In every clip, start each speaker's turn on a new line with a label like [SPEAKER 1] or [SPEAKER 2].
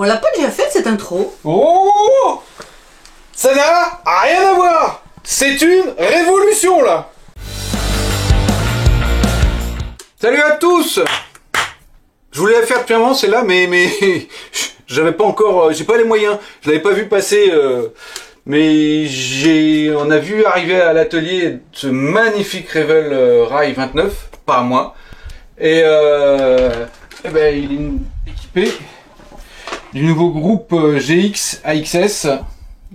[SPEAKER 1] On l'a pas déjà fait cette intro?
[SPEAKER 2] Oh! Ça n'a rien à voir! C'est une révolution là! Salut à tous! Je voulais la faire depuis un moment, c'est là, mais j'avais pas encore, j'ai pas les moyens. Je l'avais pas vu passer, mais on a vu arriver à l'atelier ce magnifique Revel Rail 29, pas à moi, et ben il est équipé du nouveau groupe GX AXS,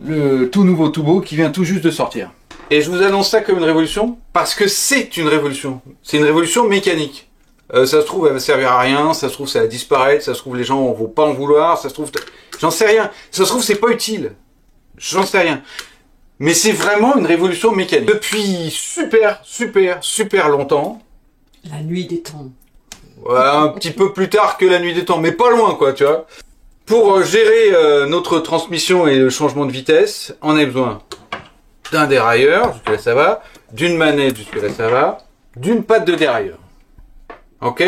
[SPEAKER 2] le tout nouveau Tubo qui vient tout juste de sortir. Et je vous annonce ça comme une révolution parce que c'est une révolution. C'est une révolution mécanique. Ça se trouve, elle va servir à rien, ça se trouve, ça va disparaître, ça se trouve, les gens vont pas en vouloir, ça se trouve, j'en sais rien. Ça se trouve, c'est pas utile. J'en sais rien. Mais c'est vraiment une révolution mécanique. Depuis super longtemps.
[SPEAKER 1] La nuit des temps.
[SPEAKER 2] Ouais, un petit peu plus tard que la nuit des temps, mais pas loin, quoi, tu vois. Pour gérer notre transmission et le changement de vitesse, on a besoin d'un dérailleur, jusque là ça va, d'une manette, jusque là ça va, d'une patte de dérailleur. Ok?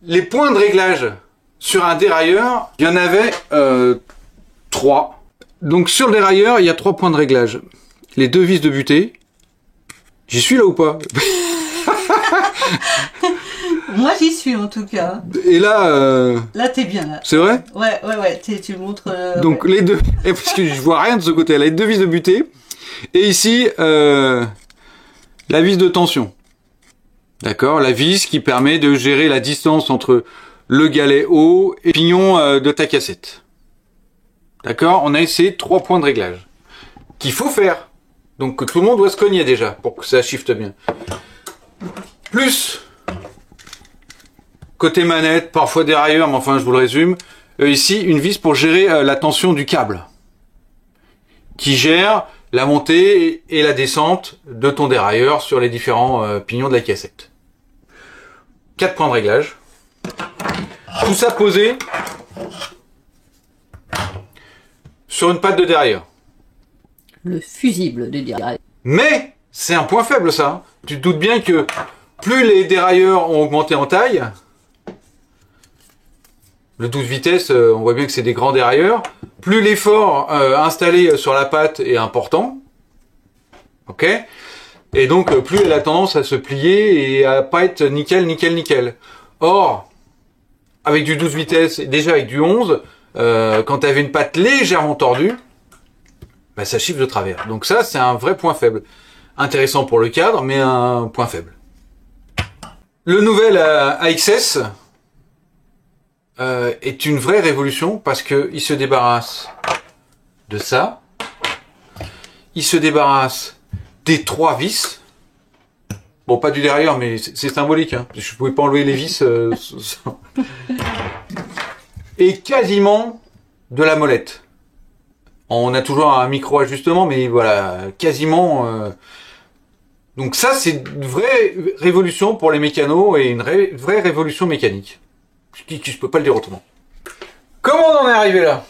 [SPEAKER 2] Les points de réglage sur un dérailleur, il y en avait 3. Donc sur le dérailleur, il y a 3 points de réglage. Les 2 vis de butée. J'y suis là ou pas?
[SPEAKER 1] Moi j'y suis en tout cas.
[SPEAKER 2] Et là...
[SPEAKER 1] Là t'es bien là.
[SPEAKER 2] C'est vrai?
[SPEAKER 1] Ouais, tu montres...
[SPEAKER 2] Donc
[SPEAKER 1] ouais.
[SPEAKER 2] les deux... Parce que je vois rien de ce côté-là. Les 2 vis de butée. Et ici, la vis de tension. D'accord? La vis qui permet de gérer la distance entre le galet haut et le pignon de ta cassette. D'accord? On a ces 3 points de réglage. Qu'il faut faire. Donc tout le monde doit se cogner déjà pour que ça shifte bien. Plus... Côté manette, parfois dérailleur, mais enfin je vous le résume. Ici, une vis pour gérer la tension du câble. Qui gère la montée et la descente de ton dérailleur sur les différents pignons de la cassette. 4 points de réglage. Tout ça posé sur une patte de dérailleur.
[SPEAKER 1] Le fusible de dérailleur.
[SPEAKER 2] Mais c'est un point faible ça. Hein. Tu te doutes bien que plus les dérailleurs ont augmenté en taille, le 12 vitesses, on voit bien que c'est des grands dérailleurs, plus l'effort installé sur la patte est important. Ok? Et donc plus elle a tendance à se plier et à pas être nickel. Or, avec du 12 vitesses, déjà avec du 11, quand tu avais une patte légèrement tordue, bah, ça chiffre de travers. Donc ça, c'est un vrai point faible. Intéressant pour le cadre, mais un point faible. Le nouvel AXS est une vraie révolution parce que il se débarrasse de ça. Il se débarrasse des 3 vis. Bon, pas du derrière, mais c'est symbolique. Hein. Je pouvais pas enlever les vis. Et quasiment de la molette. On a toujours un micro-ajustement, mais voilà, quasiment... Donc ça, c'est une vraie révolution pour les mécanos et une vraie révolution mécanique. Je peux pas le dire autrement. Comment on en est arrivé là?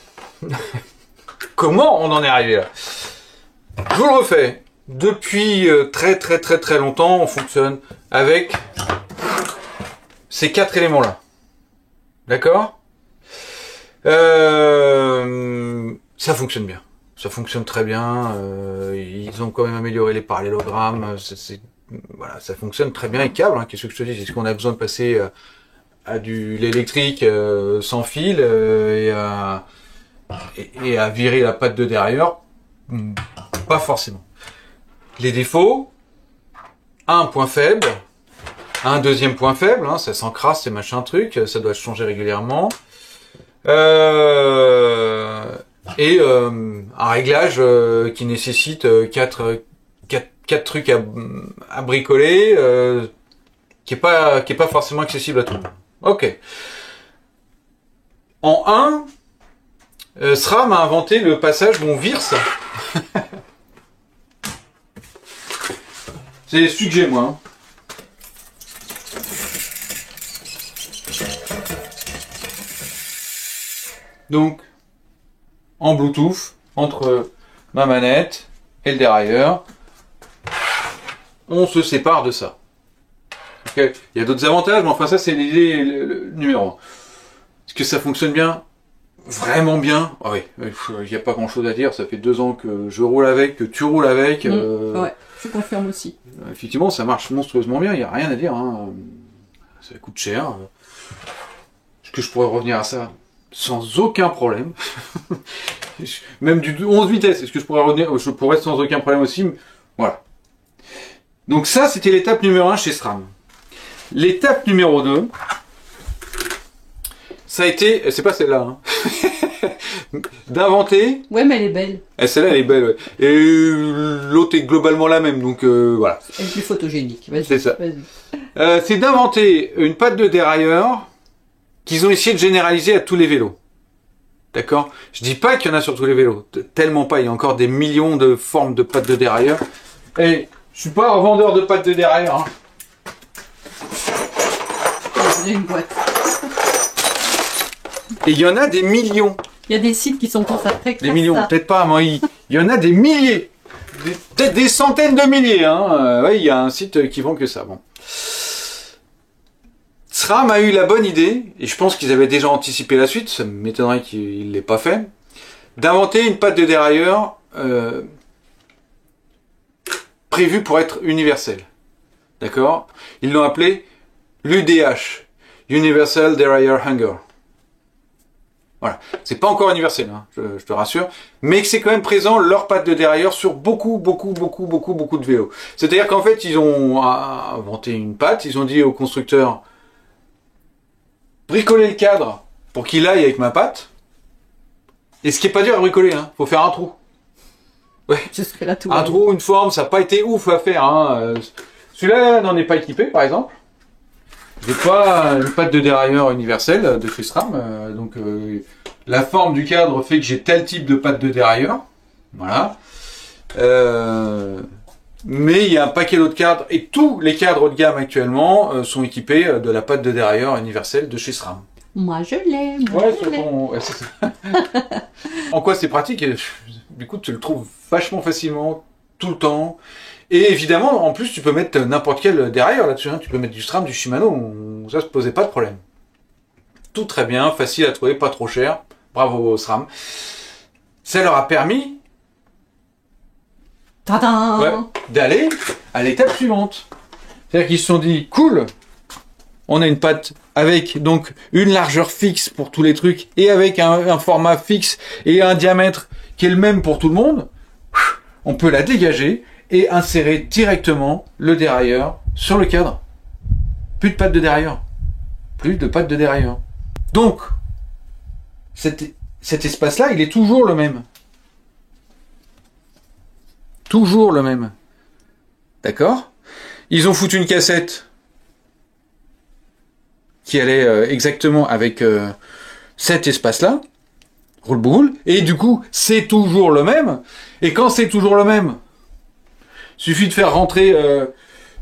[SPEAKER 2] Comment on en est arrivé là? Je vous le refais. Depuis très longtemps, on fonctionne avec ces 4 éléments-là. D'accord? Ça fonctionne bien. Ça fonctionne très bien. Ils ont quand même amélioré les parallélogrammes. Voilà, ça fonctionne très bien. Les câbles, hein, qu'est-ce que je te dis? Est-ce qu'on a besoin de passer à l'électrique sans fil et à virer la patte de derrière? Pas forcément. Les défauts, un point faible, un deuxième point faible, hein, ça s'encrasse, ces machins trucs, ça doit se changer régulièrement. Et un réglage qui nécessite 4 trucs à bricoler, qui est pas forcément accessible à tout le monde. Ok. En 1, SRAM a inventé le passage où on vire ça. C'est celui que j'ai moi. Hein. Donc, en Bluetooth, entre ma manette et le dérailleur, on se sépare de ça. Okay. Il y a d'autres avantages, mais enfin ça c'est l'idée le numéro 1. Est-ce que ça fonctionne bien? vraiment bien. Ah oui, il n'y a pas grand chose à dire, ça fait 2 ans que je roule avec, que tu roules avec.
[SPEAKER 1] Ouais, je confirme aussi.
[SPEAKER 2] Effectivement, ça marche monstrueusement bien, il n'y a rien à dire. Hein. Ça coûte cher. Est-ce que je pourrais revenir à ça sans aucun problème? Même du 11 vitesses, est-ce que je pourrais revenir? Je pourrais sans aucun problème aussi. Voilà. Donc ça, c'était l'étape numéro 1 chez SRAM. L'étape numéro 2, ça a été, c'est pas celle-là, hein, d'inventer.
[SPEAKER 1] Ouais, mais elle est belle.
[SPEAKER 2] Et celle-là, elle est belle, ouais. Et l'autre est globalement la même, donc voilà.
[SPEAKER 1] Elle est plus photogénique. Vas-y.
[SPEAKER 2] C'est ça.
[SPEAKER 1] Vas-y.
[SPEAKER 2] C'est d'inventer une patte de dérailleur qu'ils ont essayé de généraliser à tous les vélos. D'accord? Je dis pas qu'il y en a sur tous les vélos. Tellement pas. Il y a encore des millions de formes de pattes de dérailleur. Et je suis pas un vendeur de pattes de dérailleur. Hein.
[SPEAKER 1] J'ai une boîte.
[SPEAKER 2] Et il y en a des millions.
[SPEAKER 1] Il y a des sites qui sont consacrés
[SPEAKER 2] Des millions, peut-être pas, mais il y en a des milliers. Peut-être des centaines de milliers. Hein. Ouais, il y a un site qui vend que ça. Bon. SRAM a eu la bonne idée, et je pense qu'ils avaient déjà anticipé la suite, ça m'étonnerait qu'ils ne l'aient pas fait, d'inventer une patte de dérailleur prévue pour être universelle. D'accord? Ils l'ont appelée l'UDH, Universal Derailleur Hanger. Voilà. C'est pas encore universel, hein, je te rassure, mais que c'est quand même présent leur patte de dérailleur sur beaucoup de vélos. C'est-à-dire qu'en fait, ils ont inventé une patte, ils ont dit au constructeur, bricoler le cadre pour qu'il aille avec ma patte. Et ce qui est pas dur à bricoler, hein, faut faire un trou. Ouais.
[SPEAKER 1] Jusque-là, tout
[SPEAKER 2] Un trou, une forme, ça n'a pas été ouf à faire. Hein. Celui-là n'en est pas équipé, par exemple. J'ai pas une patte de dérailleur universelle de chez SRAM. Donc la forme du cadre fait que j'ai tel type de patte de dérailleur. Voilà. Mais il y a un paquet d'autres cadres, et tous les cadres de gamme actuellement sont équipés de la patte de dérailleur universelle de chez SRAM.
[SPEAKER 1] Moi je l'ai,
[SPEAKER 2] Ouais, c'est ça. En quoi c'est pratique? Du coup, tu le trouves vachement facilement, tout le temps. Et évidemment, en plus, tu peux mettre n'importe quel dérailleur là-dessus. Hein. Tu peux mettre du SRAM, du Shimano, ça se posait pas de problème. Tout très bien, facile à trouver, pas trop cher. Bravo SRAM. Ça leur a permis d'aller à l'étape suivante. C'est-à-dire qu'ils se sont dit, cool, on a une patte avec donc une largeur fixe pour tous les trucs, et avec un format fixe et un diamètre qui est le même pour tout le monde, on peut la dégager et insérer directement le dérailleur sur le cadre. Plus de patte de dérailleur. Plus de patte de dérailleur. Donc, cet espace-là, il est toujours le même. Toujours le même. D'accord? Ils ont foutu une cassette qui allait exactement avec cet espace-là, roule-boule, et du coup, c'est toujours le même. Et quand c'est toujours le même, suffit de faire rentrer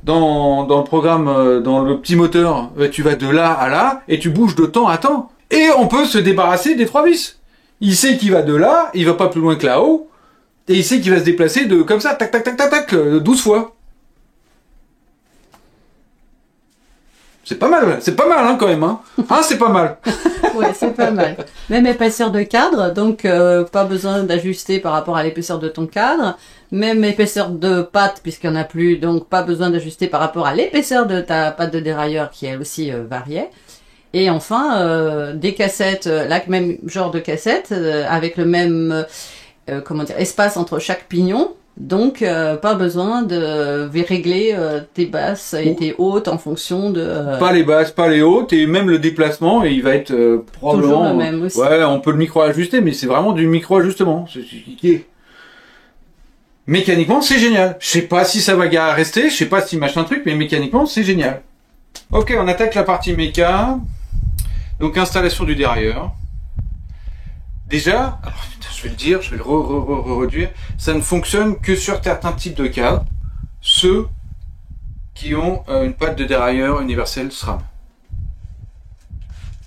[SPEAKER 2] dans le programme, dans le petit moteur, tu vas de là à là, et tu bouges de temps à temps. Et on peut se débarrasser des 3 vis. Il sait qu'il va de là, il va pas plus loin que là-haut, et il sait qu'il va se déplacer de comme ça, tac, tac, tac, tac, tac, 12 fois. C'est pas mal hein, quand même. Hein, c'est pas mal.
[SPEAKER 1] Ouais, c'est pas mal. Même épaisseur de cadre, donc pas besoin d'ajuster par rapport à l'épaisseur de ton cadre. Même épaisseur de patte, puisqu'il n'y en a plus, donc pas besoin d'ajuster par rapport à l'épaisseur de ta patte de dérailleur, qui elle aussi variait. Et enfin, des cassettes, là, même genre de cassettes, avec le même espace entre chaque pignon. Donc, pas besoin de régler tes basses et tes hautes en fonction de...
[SPEAKER 2] Pas les basses, pas les hautes, et même le déplacement, et il va être probablement...
[SPEAKER 1] Toujours le même aussi.
[SPEAKER 2] Ouais, on peut le micro-ajuster, mais c'est vraiment du micro-ajustement. Mécaniquement, c'est génial. Je sais pas si ça va rester, je sais pas si machin truc, mais mécaniquement, c'est génial. Ok, on attaque la partie méca. Donc, installation du dérailleur. Déjà, alors, je vais le dire, je vais le réduire, ça ne fonctionne que sur certains types de cadres, ceux qui ont une patte de dérailleur universelle SRAM.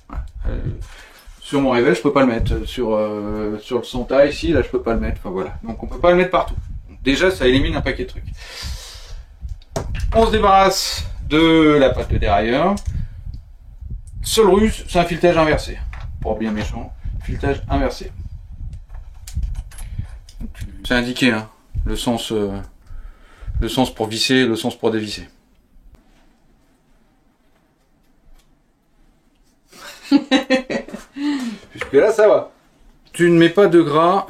[SPEAKER 2] Voilà. Sur mon Revel, je peux pas le mettre. Sur le Santa ici, là, je peux pas le mettre. Enfin voilà. Donc on peut pas le mettre partout. Donc, déjà, ça élimine un paquet de trucs. On se débarrasse de la patte de dérailleur. Seul ruse, c'est un filetage inversé. Pour bien méchant. filetage inversé. C'est indiqué, hein, le sens pour visser, le sens pour dévisser. Puisque là, ça va. Tu ne mets pas de gras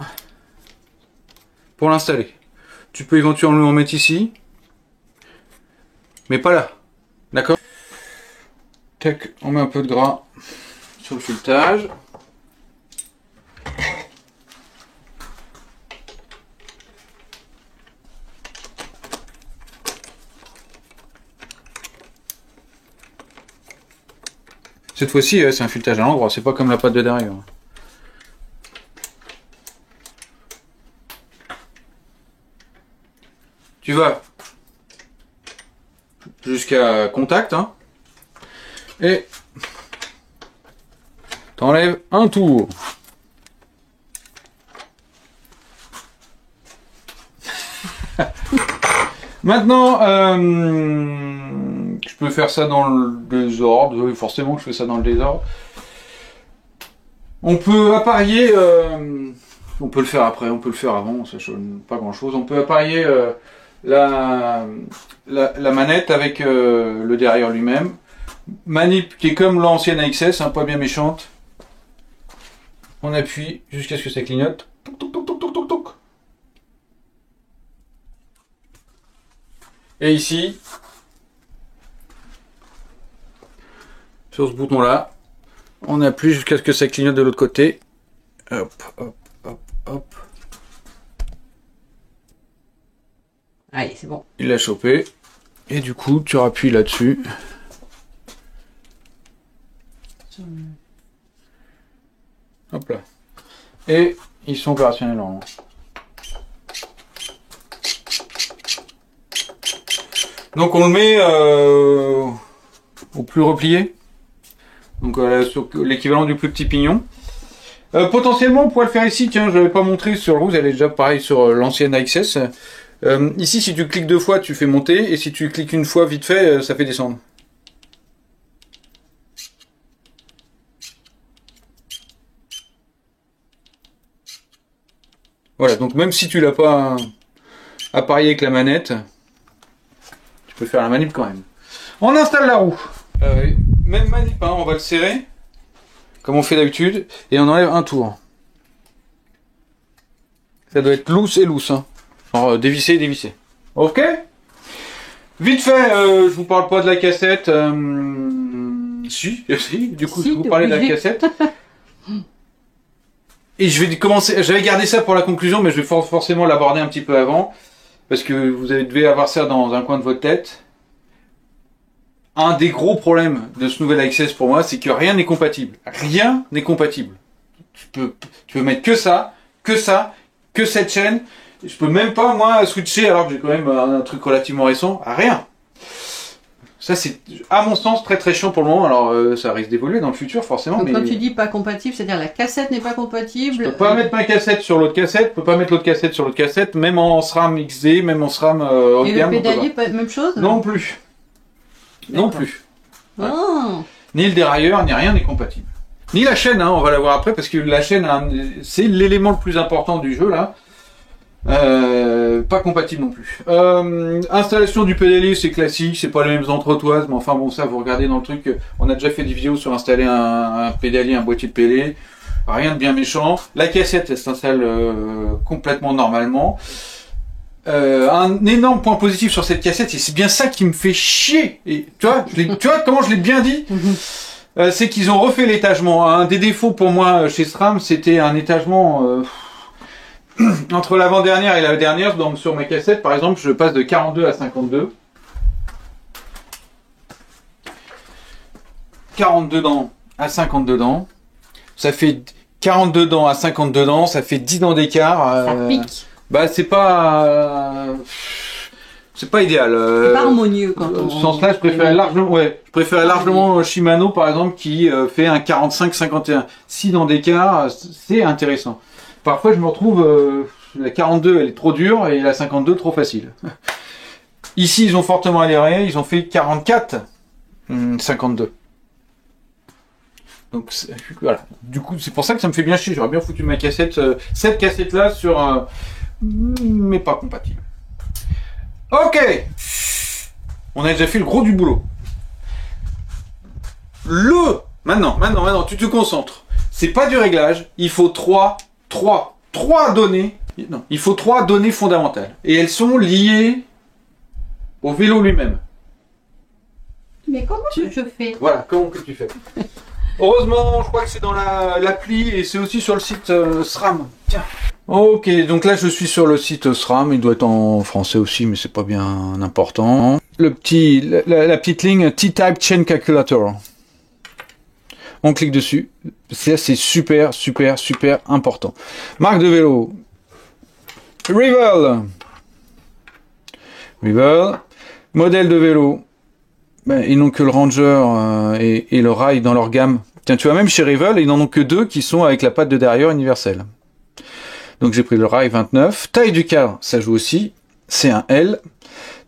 [SPEAKER 2] pour l'installer. Tu peux éventuellement en mettre ici, mais pas là. D'accord? Tac, on met un peu de gras sur le filetage. Cette fois-ci, c'est un filetage à l'endroit, c'est pas comme la pâte de derrière. Tu vas jusqu'à contact, hein, et t'enlèves un tour. Maintenant, je peux faire ça dans le désordre. Oui, forcément que je fais ça dans le désordre. On peut appareiller, on peut le faire après, on peut le faire avant, ça change pas grand chose. On peut appareiller la manette avec le derrière lui-même. Manip qui est comme l'ancienne AXS, hein, pas bien méchante. On appuie jusqu'à ce que ça clignote. Toc, toc, toc, toc, toc, toc, toc. Et ici, sur ce bouton là, on appuie jusqu'à ce que ça clignote de l'autre côté. Hop, hop, hop, hop.
[SPEAKER 1] Allez, c'est bon.
[SPEAKER 2] Il l'a chopé. Et du coup, tu rappuies là-dessus. Hop là. Et ils sont opérationnels normalement. Donc on le met au plus replié. Donc sur l'équivalent du plus petit pignon. Potentiellement on pourrait le faire ici. Tiens, je l'avais pas montré sur le rouge, elle est déjà pareil sur l'ancienne AXS. Ici si tu cliques deux fois tu fais monter. Et si tu cliques une fois vite fait ça fait descendre. Voilà, donc même si tu l'as pas appareillé avec la manette, tu peux faire la manip quand même. On installe la roue. Même manip, hein, on va le serrer, comme on fait d'habitude, et on enlève un tour. Ça doit être loose et loose. Hein. Alors, dévisser et dévisser. Ok. Vite fait, je vous parle pas de la cassette. Si, du coup,
[SPEAKER 1] si,
[SPEAKER 2] je vous parlais de la cassette. Et je vais commencer, j'avais gardé ça pour la conclusion, mais je vais forcément l'aborder un petit peu avant, parce que vous devez avoir ça dans un coin de votre tête. Un des gros problèmes de ce nouvel AXS pour moi, c'est que rien n'est compatible. Rien n'est compatible. Tu peux mettre que ça, que cette chaîne. Je peux même pas, moi, switcher, alors que j'ai quand même un truc relativement récent, à rien. Ça, c'est, à mon sens, très très chiant pour le moment. Alors, ça risque d'évoluer dans le futur, forcément.
[SPEAKER 1] Donc,
[SPEAKER 2] mais
[SPEAKER 1] quand tu dis pas compatible, c'est-à-dire la cassette n'est pas compatible.
[SPEAKER 2] Je peux pas mettre ma cassette sur l'autre cassette, je peux pas mettre l'autre cassette sur l'autre cassette, même en SRAM XD, même en SRAM haut de
[SPEAKER 1] Et
[SPEAKER 2] gamme.
[SPEAKER 1] le pédalier, même chose?
[SPEAKER 2] Non plus. Non plus. Voilà.
[SPEAKER 1] Oh.
[SPEAKER 2] Ni le dérailleur, ni rien n'est compatible. Ni la chaîne, hein, on va la voir après, parce que la chaîne, c'est l'élément le plus important du jeu, là. Pas compatible non plus. Installation du pédalier, c'est classique, c'est pas les mêmes entretoises, mais enfin bon, ça vous regardez dans le truc. On a déjà fait des vidéos sur installer un pédalier, un boîtier de pédalier. Rien de bien méchant. La cassette, elle s'installe complètement normalement. Un énorme point positif sur cette cassette, et c'est bien ça qui me fait chier. Et tu vois comment je l'ai bien dit. C'est qu'ils ont refait l'étagement. Un des défauts pour moi chez SRAM, c'était un étagement entre l'avant-dernière et la dernière. Donc sur ma cassette, par exemple, je passe de 42 à 52. 42 dents à 52 dents. Ça fait 42 dents à 52 dents, ça fait 10 dents d'écart.
[SPEAKER 1] Ça pique.
[SPEAKER 2] Bah c'est pas idéal.
[SPEAKER 1] C'est pas harmonieux quand on.
[SPEAKER 2] Dans ce sens-là, je préférais largement Shimano par exemple qui fait un 45-51. 6 dents d'écart, c'est intéressant. Parfois, je me retrouve la 42, elle est trop dure et la 52 trop facile. Ici, ils ont fortement adhéré, ils ont fait 44, 52. Donc voilà. Du coup, c'est pour ça que ça me fait bien chier. J'aurais bien foutu ma cassette, cette cassette-là sur, mais pas compatible. Ok. On a déjà fait le gros du boulot. Maintenant, tu te concentres. C'est pas du réglage. Il faut trois données. Non, il faut 3 données fondamentales. Et elles sont liées au vélo lui-même.
[SPEAKER 1] Mais comment je fais?
[SPEAKER 2] Voilà, comment que tu fais? Heureusement, je crois que c'est dans l'appli et c'est aussi sur le site SRAM. Tiens. Ok, donc là je suis sur le site SRAM, il doit être en français aussi, mais c'est pas bien important. La petite ligne T-Type Chain Calculator. On clique dessus. Ça c'est super important. Marque de vélo. Revel. Modèle de vélo. Ben, ils n'ont que le Ranger et le Rail dans leur gamme. Tiens, tu vois, même chez Revel, ils n'en ont que 2 qui sont avec la patte de derrière universelle. Donc j'ai pris le Rail 29. Taille du cadre, ça joue aussi. C'est un L.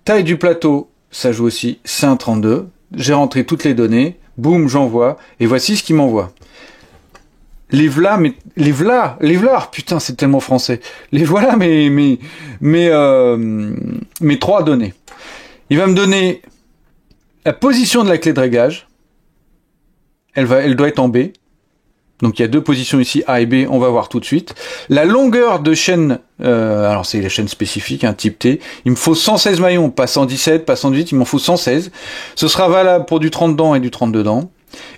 [SPEAKER 2] Taille du plateau, ça joue aussi. C'est un 32. J'ai rentré toutes les données. Boum, j'envoie. Et voici ce qu'il m'envoie. Les voilà, putain, c'est tellement français. Les voilà, mes 3 données. Il va me donner la position de la clé de réglage. Elle doit être en B. Donc il y a 2 positions ici, A et B, on va voir tout de suite. La longueur de chaîne, alors c'est la chaîne spécifique, un type T. Il me faut 116 maillons, pas 117, pas 118, il m'en faut 116. Ce sera valable pour du 30 dents et du 32 dents.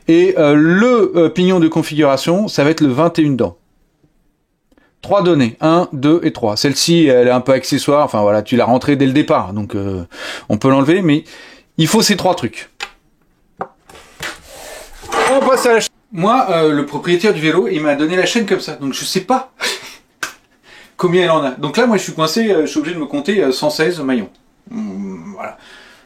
[SPEAKER 2] Et le pignon de configuration, ça va être le 21 dents. 3 données, 1, 2 et 3. Celle-ci, elle est un peu accessoire, enfin voilà, tu l'as rentrée dès le départ, donc on peut l'enlever, mais il faut ces 3 trucs. On passe à la chaîne. Moi, le propriétaire du vélo, il m'a donné la chaîne comme ça, donc je sais pas combien elle en a. Donc là, moi, je suis coincé, je suis obligé de me compter 116 maillons. Voilà.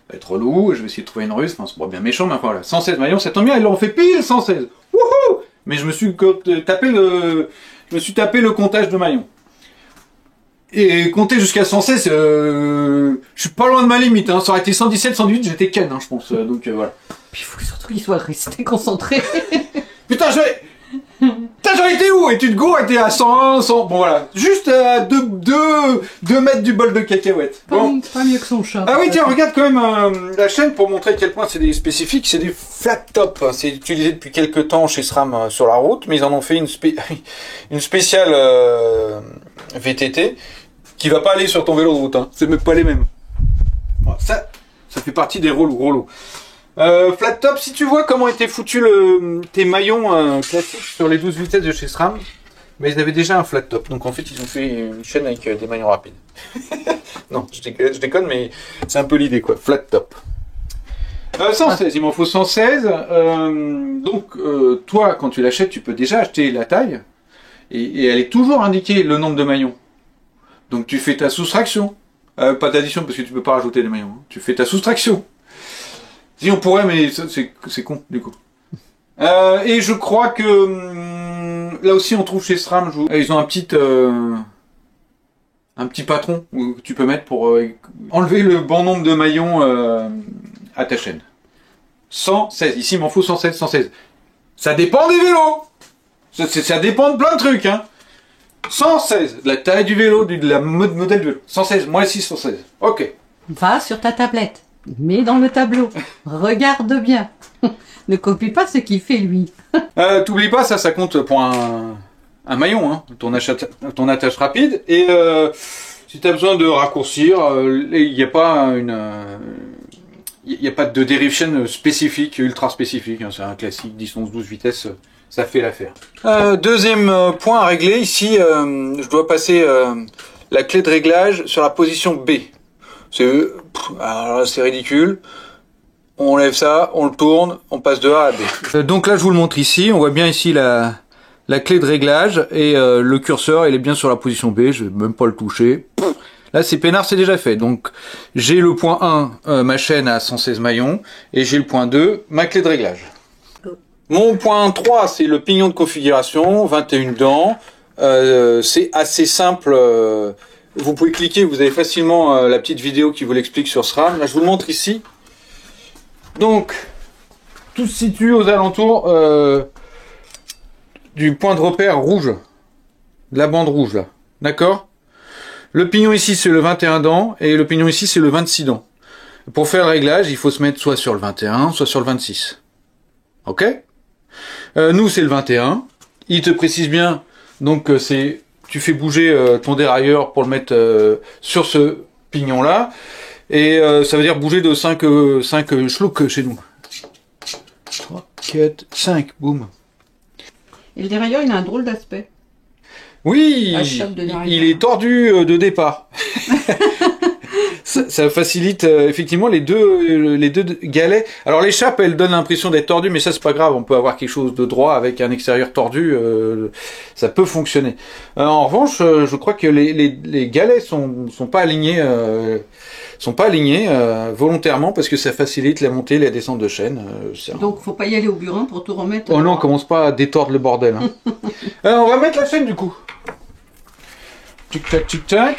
[SPEAKER 2] Ça va être relou, je vais essayer de trouver une ruse, enfin, c'est pas bien méchant, mais enfin, voilà. 116 maillons, ça tombe bien, ils l'ont fait pile 116. Wouhou! Mais je me suis tapé le comptage de maillons. Et compter jusqu'à 116, je suis pas loin de ma limite, hein. Ça aurait été 117, 118, j'étais ken, hein, je pense. Donc voilà.
[SPEAKER 1] Puis il faut surtout qu'il soit resté concentré.
[SPEAKER 2] Putain, j'en étais où? Et tu te go, était à 101, 100... Bon voilà, juste à 2 mètres du bol de cacahuètes. Bon.
[SPEAKER 1] Pas mieux que son chat.
[SPEAKER 2] Ah oui, tiens, regarde quand même la chaîne pour montrer à quel point c'est des spécifiques, c'est des flat top. C'est utilisé depuis quelques temps chez SRAM sur la route, mais ils en ont fait une spéciale VTT qui va pas aller sur ton vélo de route, hein. C'est même pas les mêmes. Bon, ça fait partie des relous. Flat top, si tu vois comment étaient foutus tes maillons classiques sur les 12 vitesses de chez SRAM, mais ils avaient déjà un flat top. Donc en fait, ils ont fait une chaîne avec des maillons rapides. Non, je déconne, mais c'est un peu l'idée, quoi. Flat top. 116, il m'en faut 116. Donc, toi, quand tu l'achètes, tu peux déjà acheter la taille. Et elle est toujours indiquée le nombre de maillons. Donc tu fais ta soustraction. Pas d'addition, parce que tu peux pas rajouter des maillons. Hein. Tu fais ta soustraction. Si on pourrait, mais c'est con, du coup. Et je crois que là aussi on trouve chez SRAM, ils ont un petit patron que tu peux mettre pour enlever le bon nombre de maillons à ta chaîne. 116, ici il m'en faut 116. Ça dépend des vélos. Ça dépend de plein de trucs, hein. 116, de la taille du vélo, de la modèle du vélo. 116, moi ici 116. Ok.
[SPEAKER 1] Va sur ta tablette. Mets dans le tableau. Regarde bien. Ne copie pas ce qu'il fait lui.
[SPEAKER 2] T'oublies pas, ça compte pour un maillon, hein, ton attache rapide. Et si tu as besoin de raccourcir, il n'y a pas de dérive chaîne spécifique, ultra spécifique. Hein, c'est un classique 10, 11, 12 vitesses, ça fait l'affaire. Deuxième point à régler, ici, je dois passer la clé de réglage sur la position B. Alors là, c'est ridicule. On enlève ça, on le tourne, on passe de A à B. Donc là, je vous le montre ici. On voit bien ici la clé de réglage et le curseur, il est bien sur la position B. Je vais même pas le toucher. Là, c'est peinard, c'est déjà fait. Donc, j'ai le point 1, ma chaîne à 116 maillons, et j'ai le point 2, ma clé de réglage. Mon point 3, c'est le pignon de configuration, 21 dents. C'est assez simple. Vous pouvez cliquer, vous avez facilement la petite vidéo qui vous l'explique sur SRAM. Là, je vous le montre ici. Donc, tout se situe aux alentours du point de repère rouge. De la bande rouge, là. D'accord? Le pignon ici, c'est le 21 dents, et le pignon ici, c'est le 26 dents. Pour faire le réglage, il faut se mettre soit sur le 21, soit sur le 26. Ok? Nous, c'est le 21. Il te précise bien, donc tu fais bouger ton dérailleur pour le mettre sur ce pignon-là, et ça veut dire bouger de 5 schlouks chez nous. 3, 4, 5, boum.
[SPEAKER 1] Et le dérailleur, il a un drôle d'aspect.
[SPEAKER 2] Oui,
[SPEAKER 1] Il
[SPEAKER 2] il est tordu de départ. Ça facilite effectivement les deux galets. Alors l'échappe, elle donne l'impression d'être tordue, mais ça c'est pas grave. On peut avoir quelque chose de droit avec un extérieur tordu, ça peut fonctionner. En revanche, je crois que les galets sont pas alignés, volontairement parce que ça facilite la montée, et la descente de chaîne.
[SPEAKER 1] Donc faut pas y aller au burin pour tout remettre.
[SPEAKER 2] Oh non, on commence pas à détordre le bordel. Hein. On va mettre la chaîne du coup. Tic tac, tic tac.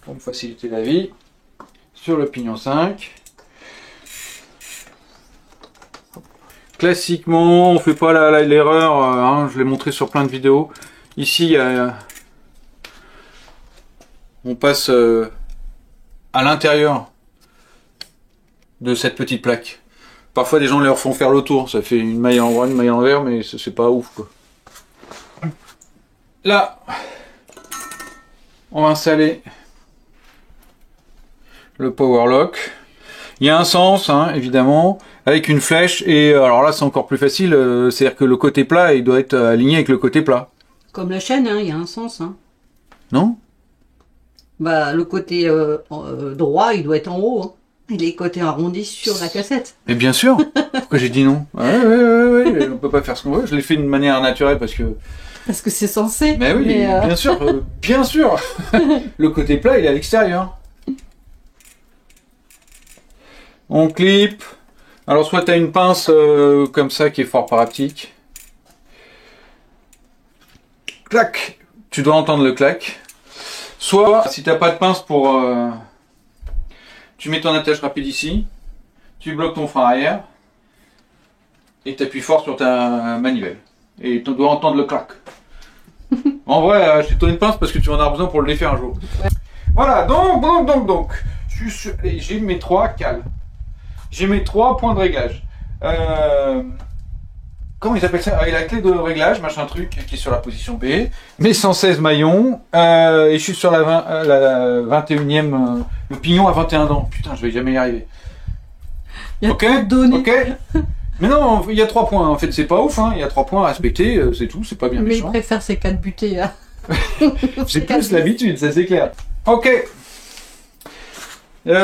[SPEAKER 2] Pour me faciliter la vie, sur le pignon 5. Classiquement, on fait pas l'erreur, hein, je l'ai montré sur plein de vidéos. Ici, on passe à l'intérieur de cette petite plaque. Parfois, des gens leur font faire le tour, ça fait une maille à l'endroit, une maille à l'envers, mais c'est pas ouf, quoi. Là, on va installer le power lock. Il y a un sens, hein, évidemment, avec une flèche, et alors là c'est encore plus facile, c'est-à-dire que le côté plat il doit être aligné avec le côté plat.
[SPEAKER 1] Comme la chaîne, hein, il y a un sens. Hein.
[SPEAKER 2] Non?
[SPEAKER 1] Bah le côté droit il doit être en haut. Hein. Et les côtés arrondis sur la cassette.
[SPEAKER 2] Mais bien sûr. Pourquoi j'ai dit non? Ouais, on peut pas faire ce qu'on veut. Je l'ai fait d'une manière naturelle parce que
[SPEAKER 1] c'est censé.
[SPEAKER 2] Mais oui, bien sûr, bien sûr. Le côté plat il est à l'extérieur. On clip. Alors soit tu as une pince comme ça qui est fort pratique. Clac. Tu dois entendre le clac. Soit si t'as pas de pince pour... tu mets ton attache rapide ici. Tu bloques ton frein arrière. Et tu appuies fort sur ta manivelle. Et tu dois entendre le clac. En vrai, achète-toi une pince parce que tu en as besoin pour le défaire un jour. Ouais. Voilà, donc. J'ai mes 3 cales. J'ai mes 3 points de réglage. Comment ils appellent ça? Avec la clé de réglage, machin truc, qui est sur la position B. Mes 116 maillons. Et je suis sur la 21e, le pignon à 21 dents. Putain, je vais jamais y arriver. Ok. Mais non, il y a 3 points. En fait, c'est pas ouf. Hein. Il y a 3 points à respecter. C'est tout. C'est pas bien méchant.
[SPEAKER 1] Mais il préfère ces 4 butées là.
[SPEAKER 2] J'ai plus l'habitude, ça c'est clair. Ok.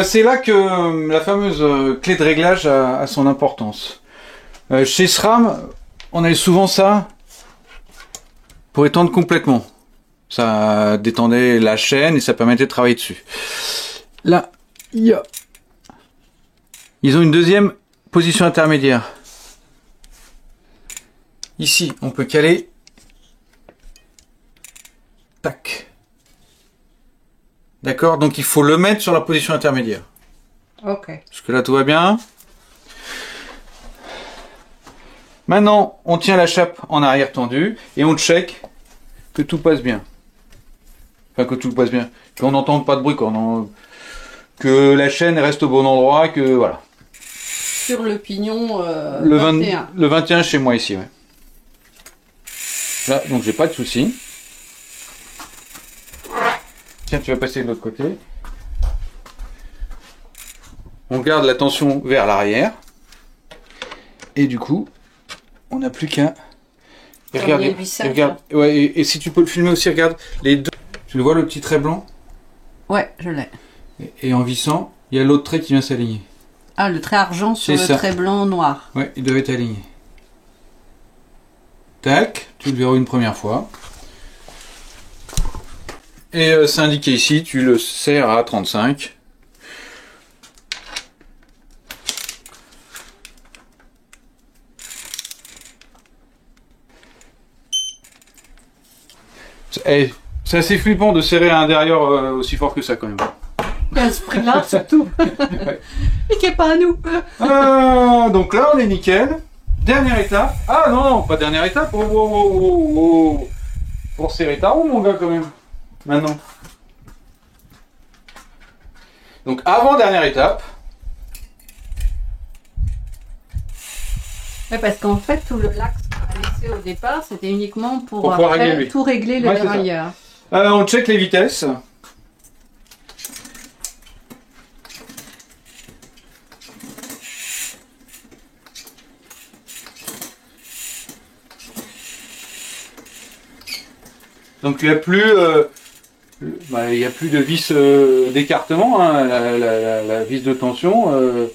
[SPEAKER 2] C'est là que la fameuse clé de réglage a son importance. Chez SRAM, on avait souvent ça pour étendre complètement. Ça détendait la chaîne et ça permettait de travailler dessus. Là, ils ont une deuxième position intermédiaire. Ici, on peut caler. Tac. D'accord, donc il faut le mettre sur la position intermédiaire.
[SPEAKER 1] Ok.
[SPEAKER 2] Jusque là tout va bien. Maintenant, on tient la chape en arrière tendue et on check que tout passe bien. Enfin, que tout passe bien. Qu'on n'entende pas de bruit, que la chaîne reste au bon endroit, que voilà.
[SPEAKER 1] Sur le pignon
[SPEAKER 2] le
[SPEAKER 1] 21.
[SPEAKER 2] Le 21 chez moi ici, ouais. Là, donc j'ai pas de souci. Tiens, tu vas passer de l'autre côté. On garde la tension vers l'arrière. Et du coup, on n'a plus qu'à... Regarde, ouais, et si tu peux le filmer aussi, regarde les deux. Tu le vois, le petit trait blanc?
[SPEAKER 1] Ouais, je l'ai.
[SPEAKER 2] Et en vissant, il y a l'autre trait qui vient s'aligner.
[SPEAKER 1] Ah, le trait argent sur le trait blanc noir.
[SPEAKER 2] Ouais, il doit être aligné. Tac, tu le verrouilles une première fois. Et c'est indiqué ici, tu le serres à 35. C'est assez flippant de serrer un derrière aussi fort que ça quand même.
[SPEAKER 1] À ce prix-là, surtout.
[SPEAKER 2] Ouais.
[SPEAKER 1] Piquez pas à nous.
[SPEAKER 2] Donc là, on est nickel. Dernière étape. Ah non, pas dernière étape. Oh, oh, oh, oh, oh. Pour serrer ta roue, mon gars, quand même. Maintenant. Donc, avant-dernière étape.
[SPEAKER 1] Ouais, parce qu'en fait, tout le l'axe qu'on a laissé au départ, c'était uniquement pour
[SPEAKER 2] pouvoir
[SPEAKER 1] après
[SPEAKER 2] régler, lui.
[SPEAKER 1] tout régler le
[SPEAKER 2] Ouais, c'est ça.
[SPEAKER 1] dérailleur.
[SPEAKER 2] On check les vitesses. Donc il n'y a plus, il y a plus de vis d'écartement, hein, la vis de tension.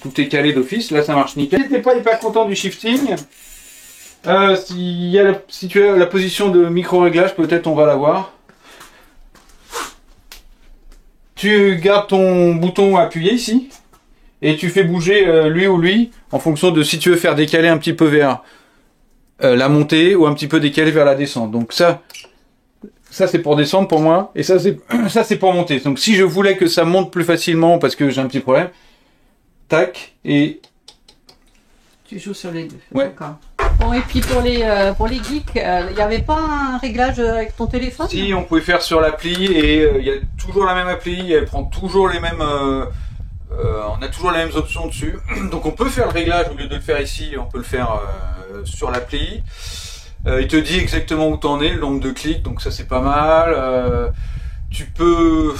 [SPEAKER 2] Tout est calé d'office. Là, ça marche nickel. Si t'es pas hyper content du shifting, si tu as la position de micro-réglage, peut-être on va l'avoir. Tu gardes ton bouton appuyé ici et tu fais bouger lui ou lui en fonction de si tu veux faire décaler un petit peu vers la montée ou un petit peu décaler vers la descente. Donc ça c'est pour descendre pour moi et ça c'est pour monter. Donc si je voulais que ça monte plus facilement parce que j'ai un petit problème, tac, et
[SPEAKER 1] Tu joues sur les deux.
[SPEAKER 2] Ouais.
[SPEAKER 1] D'accord. Bon, et puis pour les geeks, il n'y avait pas un réglage avec ton téléphone?
[SPEAKER 2] si on pouvait faire sur l'appli et il y a toujours la même appli, elle prend toujours les mêmes, on a toujours les mêmes options dessus. Donc on peut faire le réglage au lieu de le faire ici, on peut le faire sur l'appli. Il te dit exactement où t'en es, le nombre de clics, donc ça c'est pas mal. Tu peux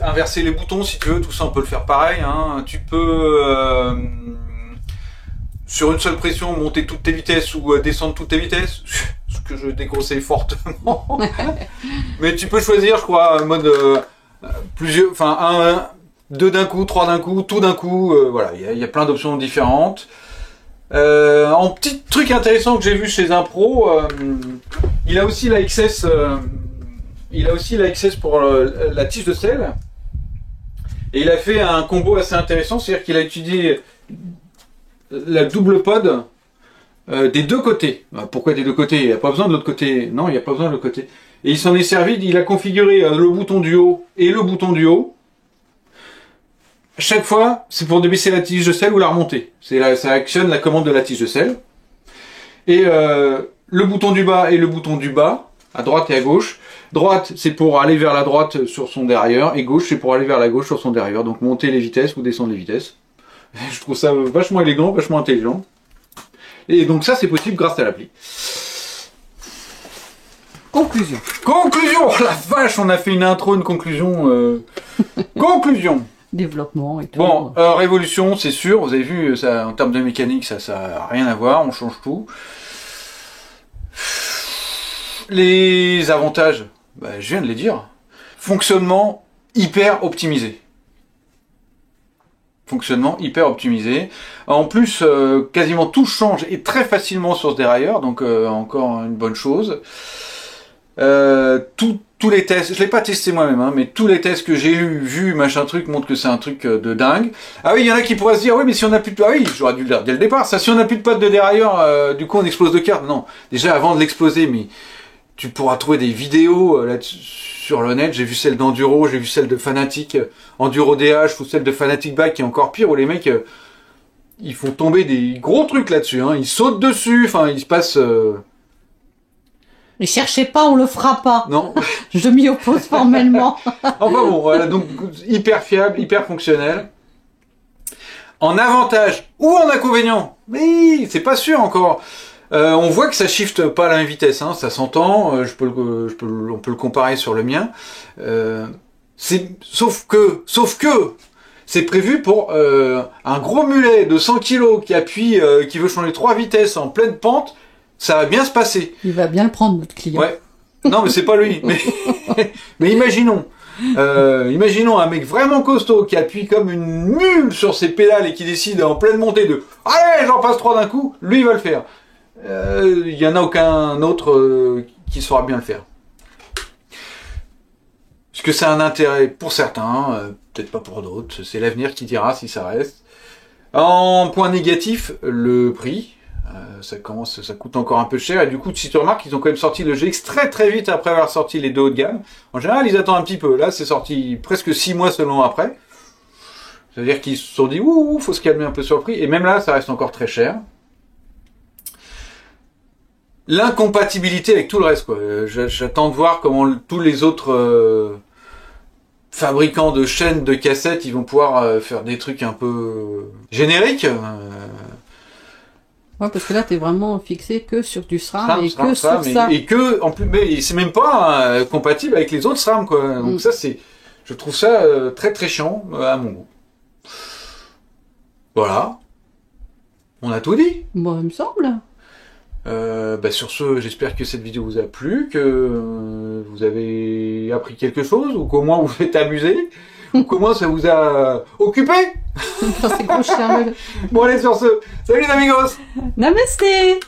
[SPEAKER 2] inverser les boutons si tu veux, tout ça on peut le faire pareil. Hein. Tu peux sur une seule pression monter toutes tes vitesses ou descendre toutes tes vitesses, ce que je déconseille fortement. Mais tu peux choisir, je crois, en mode plusieurs, enfin deux d'un coup, trois d'un coup, tout d'un coup. Voilà, il y a plein d'options différentes. En petit truc intéressant que j'ai vu chez un pro, il a aussi la XS. Il a aussi la XS pour la tige de sel. Et il a fait un combo assez intéressant, c'est-à-dire qu'il a utilisé la double pod des deux côtés. Pourquoi des deux côtés? Il n'y a pas besoin de l'autre côté. Non, il n'y a pas besoin de l'autre côté. Et il s'en est servi, il a configuré le bouton du haut et le bouton du haut. Chaque fois, c'est pour débaisser la tige de sel ou la remonter. Ça actionne la commande de la tige de sel. Et le bouton du bas et le bouton du bas, à droite et à gauche. Droite, c'est pour aller vers la droite sur son dérailleur, et gauche, c'est pour aller vers la gauche sur son dérailleur. Donc monter les vitesses ou descendre les vitesses. Je trouve ça vachement élégant, vachement intelligent. Et donc ça, c'est possible grâce à l'appli.
[SPEAKER 1] Conclusion.
[SPEAKER 2] Conclusion. Oh la vache, on a fait une intro, une conclusion. Conclusion.
[SPEAKER 1] Développement et tout.
[SPEAKER 2] Bon, révolution, c'est sûr. Vous avez vu, ça, en termes de mécanique, ça n'a rien à voir. On change tout. Les avantages, je viens de les dire. Fonctionnement hyper optimisé. Fonctionnement hyper optimisé. En plus, quasiment tout change et très facilement sur ce dérailleur, donc encore une bonne chose. Tous les tests, je l'ai pas testé moi-même, hein, mais tous les tests que j'ai vus, machin truc, montrent que c'est un truc de dingue. Ah oui, il y en a qui pourraient se dire, oui, mais si on n'a plus de... Ah oui, j'aurais dû le dire dès le départ, ça, si on n'a plus de potes de dérailleur, du coup on explose de carte. Non, déjà avant de l'exploser, mais tu pourras trouver des vidéos là sur le net. J'ai vu celle d'Enduro, j'ai vu celle de Fanatic Enduro DH ou celle de Fanatic Bike qui est encore pire, où les mecs ils font tomber des gros trucs là-dessus, hein. Ils sautent dessus, enfin il se passe...
[SPEAKER 1] Ne cherchez pas, on le fera pas.
[SPEAKER 2] Non.
[SPEAKER 1] Je m'y oppose formellement.
[SPEAKER 2] Enfin bon, voilà, donc hyper fiable, hyper fonctionnel. En avantage ou en inconvénient, mais c'est pas sûr encore. On voit que ça shift pas à la même vitesse, hein, ça s'entend. On peut le comparer sur le mien. Sauf que c'est prévu pour un gros mulet de 100 kg qui appuie, qui veut changer 3 vitesses en pleine pente. Ça va bien se passer.
[SPEAKER 1] Il va bien le prendre, notre client.
[SPEAKER 2] Ouais. Non, mais c'est pas lui. Mais imaginons. Imaginons un mec vraiment costaud qui appuie comme une mule sur ses pédales et qui décide en pleine montée de « Allez, j'en passe 3 d'un coup », lui il va le faire. Il y en a aucun autre qui saura bien le faire. Parce que c'est un intérêt pour certains, peut-être pas pour d'autres. C'est l'avenir qui dira si ça reste. En point négatif, le prix. Ça coûte encore un peu cher, et du coup, si tu remarques, ils ont quand même sorti le GX très très vite après avoir sorti les deux hauts de gamme. En général, ils attendent un petit peu. Là, c'est sorti presque 6 mois seulement après. C'est-à-dire qu'ils se sont dit, ouh, faut se calmer un peu sur le prix. Et même là, ça reste encore très cher. L'incompatibilité avec tout le reste, quoi. J'attends de voir comment tous les autres fabricants de chaînes de cassettes, ils vont pouvoir faire des trucs un peu génériques.
[SPEAKER 1] Ouais, parce que là, t'es vraiment fixé que sur du SRAM et que sur ça.
[SPEAKER 2] Et que, en plus, mais c'est même pas compatible avec les autres SRAM, quoi. Donc ça, je trouve ça très très chiant à mon goût. Voilà. On a tout dit.
[SPEAKER 1] Bon, il me semble.
[SPEAKER 2] Sur ce, j'espère que cette vidéo vous a plu, que vous avez appris quelque chose, ou qu'au moins vous êtes amusé, ou qu'au moins ça vous a occupé.
[SPEAKER 1] C'est gros chiens.
[SPEAKER 2] Bon allez, sur ce, salut les amigos.
[SPEAKER 1] Namasté.